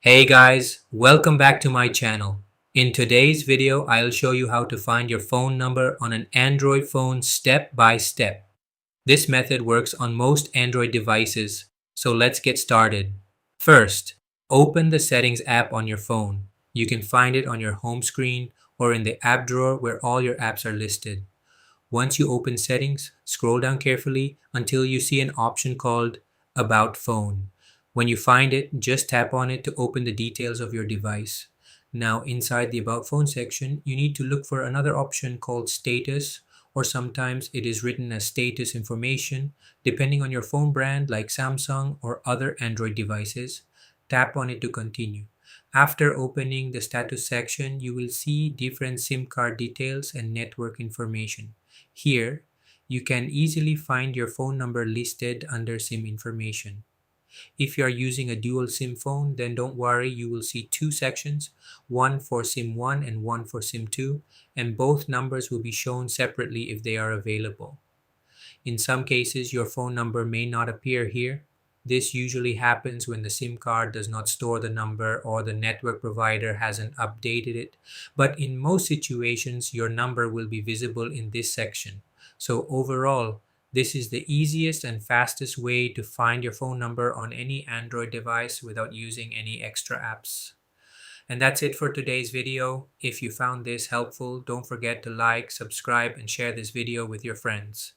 Hey guys, welcome back to my channel. In today's video, I'll show you how to find your phone number on an Android phone step by step. This method works on most Android devices, so let's get started. First, open the Settings app on your phone. You can find it on your home screen or in the app drawer where all your apps are listed. Once you open Settings, scroll down carefully until you see an option called About Phone. When you find it, just tap on it to open the details of your device. Now, inside the About Phone section, you need to look for another option called Status, or sometimes it is written as Status Information, depending on your phone brand like Samsung or other Android devices. Tap on it to continue. After opening the status section, you will see different SIM card details and network information. Here, you can easily find your phone number listed under SIM information. If you are using a dual SIM phone, then don't worry, you will see two sections, one for SIM 1 and one for SIM 2, and both numbers will be shown separately if they are available. In some cases, your phone number may not appear here. This usually happens when the SIM card does not store the number or the network provider hasn't updated it. But in most situations, your number will be visible in this section. So overall, this is the easiest and fastest way to find your phone number on any Android device without using any extra apps. And that's it for today's video. If you found this helpful, don't forget to like, subscribe, and share this video with your friends.